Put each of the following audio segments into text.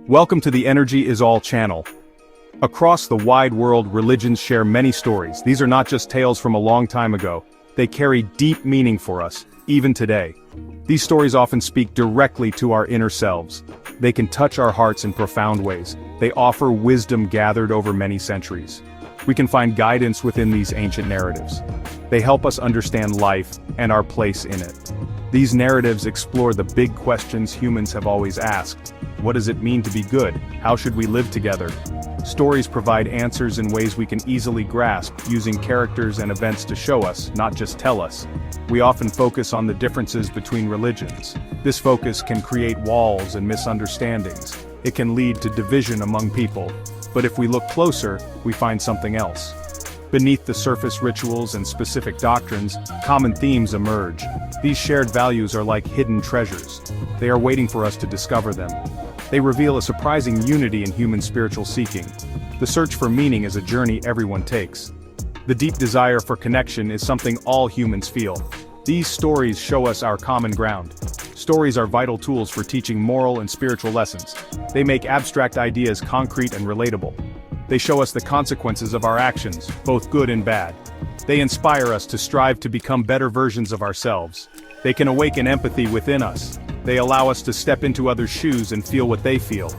Welcome to the Energy is All channel. Across the wide world, religions share many stories. These are not just tales from a long time ago. They carry deep meaning for us, even today. These stories often speak directly to our inner selves. They can touch our hearts in profound ways. They offer wisdom gathered over many centuries. We can find guidance within these ancient narratives. They help us understand life and our place in it. These narratives explore the big questions humans have always asked. What does it mean to be good? How should we live together? Stories provide answers in ways we can easily grasp, using characters and events to show us, not just tell us. We often focus on the differences between religions. This focus can create walls and misunderstandings. It can lead to division among people. But if we look closer, we find something else. Beneath the surface rituals and specific doctrines, common themes emerge. These shared values are like hidden treasures. They are waiting for us to discover them. They reveal a surprising unity in human spiritual seeking. The search for meaning is a journey everyone takes. The deep desire for connection is something all humans feel. These stories show us our common ground. Stories are vital tools for teaching moral and spiritual lessons. They make abstract ideas concrete and relatable. They show us the consequences of our actions, both good and bad. They inspire us to strive to become better versions of ourselves. They can awaken empathy within us. They allow us to step into others' shoes and feel what they feel.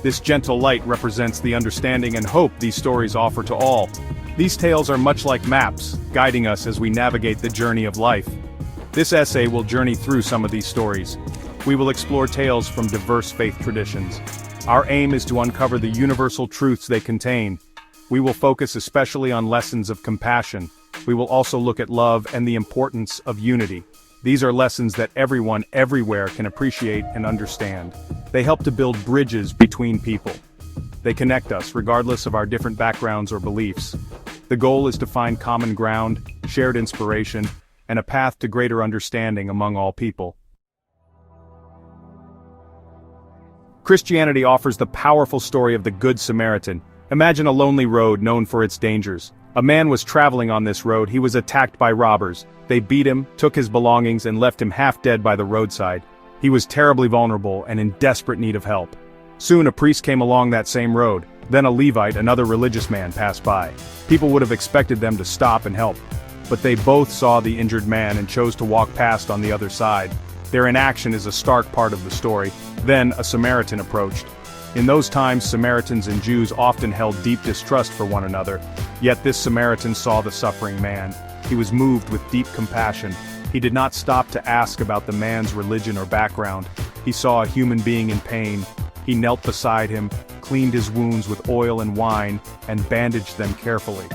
This gentle light represents the understanding and hope these stories offer to all. These tales are much like maps, guiding us as we navigate the journey of life. This essay will journey through some of these stories. We will explore tales from diverse faith traditions. Our aim is to uncover the universal truths they contain. We will focus especially on lessons of compassion. We will also look at love and the importance of unity. These are lessons that everyone, everywhere can appreciate and understand. They help to build bridges between people. They connect us regardless of our different backgrounds or beliefs. The goal is to find common ground, shared inspiration, and a path to greater understanding among all people. Christianity offers the powerful story of the Good Samaritan. Imagine a lonely road known for its dangers. A man was traveling on this road. He was attacked by robbers. They beat him, took his belongings, and left him half dead by the roadside. He was terribly vulnerable and in desperate need of help. Soon a priest came along that same road. Then a Levite, another religious man, passed by. People would have expected them to stop and help. But they both saw the injured man and chose to walk past on the other side. Their inaction is a stark part of the story. Then a Samaritan approached. In those times, Samaritans and Jews often held deep distrust for one another. Yet this Samaritan saw the suffering man. He was moved with deep compassion. He did not stop to ask about the man's religion or background. He saw a human being in pain. He knelt beside him, cleaned his wounds with oil and wine, and bandaged them carefully.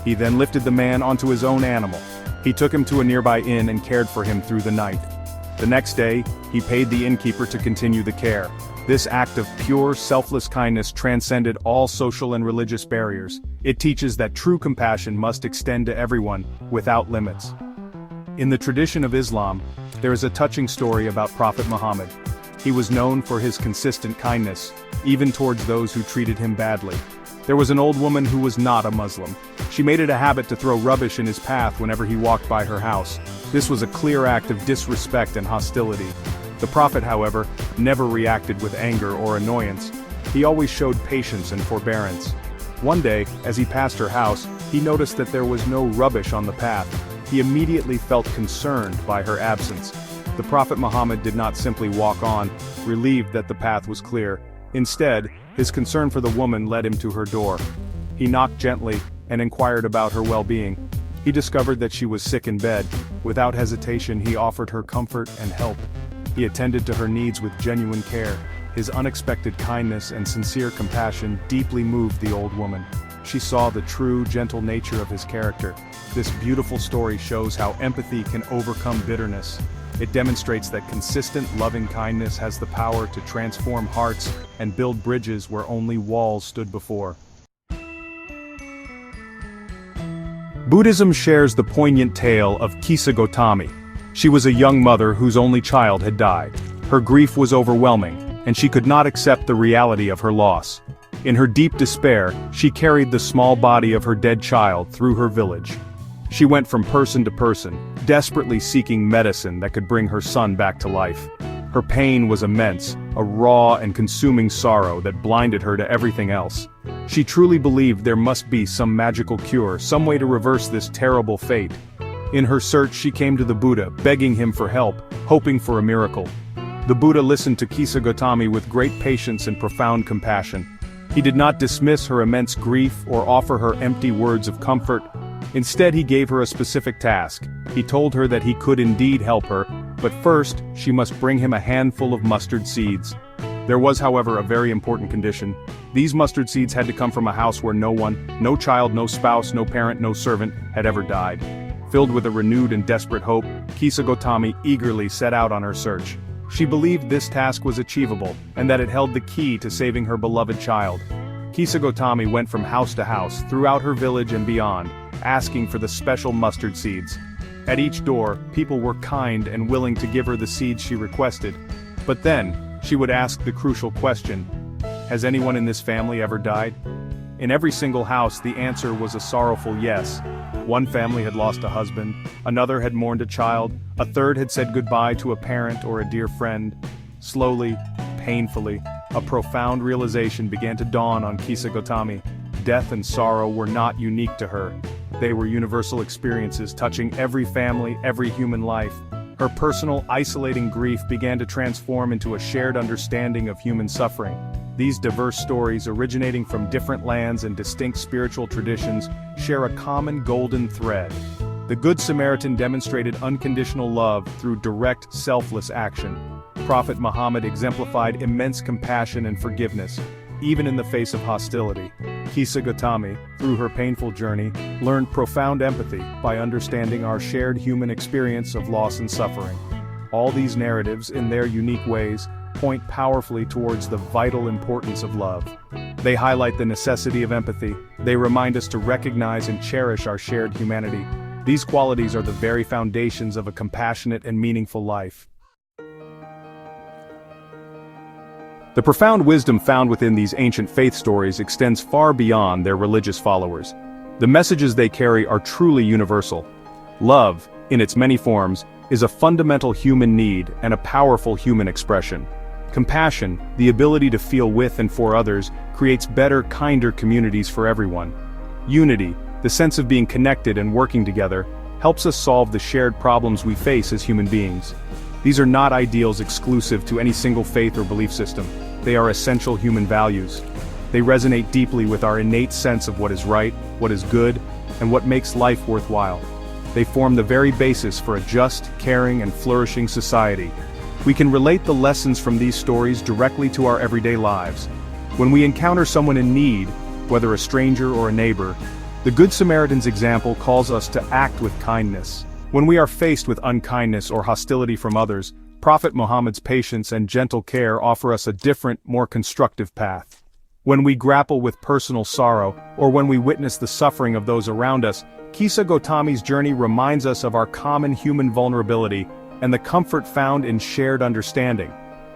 He then lifted the man onto his own animal. He took him to a nearby inn and cared for him through the night. The next day, he paid the innkeeper to continue the care. This act of pure, selfless kindness transcended all social and religious barriers. It teaches that true compassion must extend to everyone, without limits. In the tradition of Islam, there is a touching story about Prophet Muhammad. He was known for his consistent kindness, even towards those who treated him badly. There was an old woman who was not a Muslim. She made it a habit to throw rubbish in his path whenever he walked by her house. This was a clear act of disrespect and hostility. The Prophet, however, never reacted with anger or annoyance. He always showed patience and forbearance. One day, as he passed her house, he noticed that there was no rubbish on the path. He immediately felt concerned by her absence. The Prophet Muhammad did not simply walk on, relieved that the path was clear. Instead, his concern for the woman led him to her door. He knocked gently and inquired about her well-being. He discovered that she was sick in bed. Without hesitation, he offered her comfort and help. He attended to her needs with genuine care. His unexpected kindness and sincere compassion deeply moved the old woman. She saw the true, gentle nature of his character. This beautiful story shows how empathy can overcome bitterness. It demonstrates that consistent, loving kindness has the power to transform hearts and build bridges where only walls stood before. Buddhism shares the poignant tale of Kisa Gotami. She was a young mother whose only child had died. Her grief was overwhelming, and she could not accept the reality of her loss. In her deep despair, she carried the small body of her dead child through her village. She went from person to person, desperately seeking medicine that could bring her son back to life. Her pain was immense, a raw and consuming sorrow that blinded her to everything else. She truly believed there must be some magical cure, some way to reverse this terrible fate. In her search she came to the Buddha, begging him for help, hoping for a miracle. The Buddha listened to Kisa Gotami with great patience and profound compassion. He did not dismiss her immense grief or offer her empty words of comfort. Instead he gave her a specific task. He told her that he could indeed help her, but first, she must bring him a handful of mustard seeds. There was, however, a very important condition. These mustard seeds had to come from a house where no one, no child, no spouse, no parent, no servant, had ever died. Filled with a renewed and desperate hope, Kisa Gotami eagerly set out on her search. She believed this task was achievable, and that it held the key to saving her beloved child. Kisa Gotami went from house to house, throughout her village and beyond, asking for the special mustard seeds. At each door, people were kind and willing to give her the seeds she requested. But then, she would ask the crucial question, "Has anyone in this family ever died?" In every single house the answer was a sorrowful yes. One family had lost a husband, another had mourned a child, a third had said goodbye to a parent or a dear friend. Slowly, painfully, a profound realization began to dawn on Kisa Gotami. Death and sorrow were not unique to her. They were universal experiences touching every family, every human life. Her personal, isolating grief began to transform into a shared understanding of human suffering. These diverse stories, originating from different lands and distinct spiritual traditions, share a common golden thread. The Good Samaritan demonstrated unconditional love through direct, selfless action. Prophet Muhammad exemplified immense compassion and forgiveness, even in the face of hostility. Kisa Gotami, through her painful journey, learned profound empathy by understanding our shared human experience of loss and suffering. All these narratives, in their unique ways, point powerfully towards the vital importance of love. They highlight the necessity of empathy. They remind us to recognize and cherish our shared humanity. These qualities are the very foundations of a compassionate and meaningful life. The profound wisdom found within these ancient faith stories extends far beyond their religious followers. The messages they carry are truly universal. Love, in its many forms, is a fundamental human need and a powerful human expression. Compassion, the ability to feel with and for others, creates better, kinder communities for everyone. Unity, the sense of being connected and working together, helps us solve the shared problems we face as human beings. These are not ideals exclusive to any single faith or belief system. They are essential human values. They resonate deeply with our innate sense of what is right, what is good, and what makes life worthwhile. They form the very basis for a just, caring, and flourishing society. We can relate the lessons from these stories directly to our everyday lives. When we encounter someone in need, whether a stranger or a neighbor, the Good Samaritan's example calls us to act with kindness. When we are faced with unkindness or hostility from others, Prophet Muhammad's patience and gentle care offer us a different, more constructive path. When we grapple with personal sorrow, or when we witness the suffering of those around us, Kisa Gotami's journey reminds us of our common human vulnerability and the comfort found in shared understanding.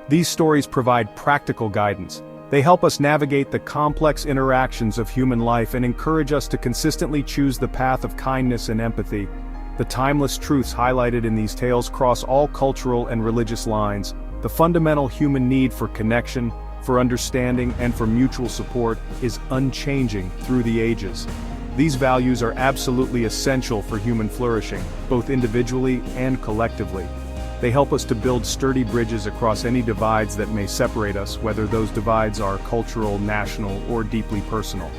These stories provide practical guidance. They help us navigate the complex interactions of human life and encourage us to consistently choose the path of kindness and empathy. The timeless truths highlighted in these tales cross all cultural and religious lines. The fundamental human need for connection, for understanding, and for mutual support is unchanging through the ages. These values are absolutely essential for human flourishing, both individually and collectively. They help us to build sturdy bridges across any divides that may separate us, whether those divides are cultural, national, or deeply personal.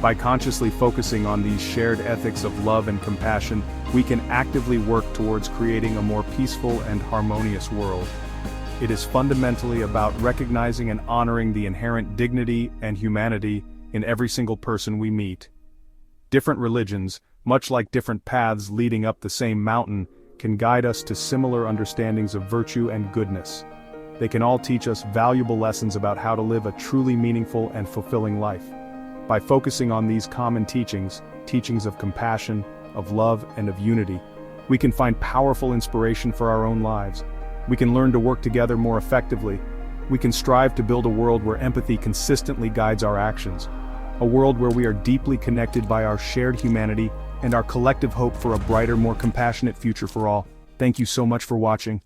By consciously focusing on these shared ethics of love and compassion, we can actively work towards creating a more peaceful and harmonious world. It is fundamentally about recognizing and honoring the inherent dignity and humanity in every single person we meet. Different religions, much like different paths leading up the same mountain, can guide us to similar understandings of virtue and goodness. They can all teach us valuable lessons about how to live a truly meaningful and fulfilling life. By focusing on these common teachings of compassion, of love, and of unity, we can find powerful inspiration for our own lives. We can learn to work together more effectively. We can strive to build a world where empathy consistently guides our actions. A world where we are deeply connected by our shared humanity and our collective hope for a brighter, more compassionate future for all. Thank you so much for watching.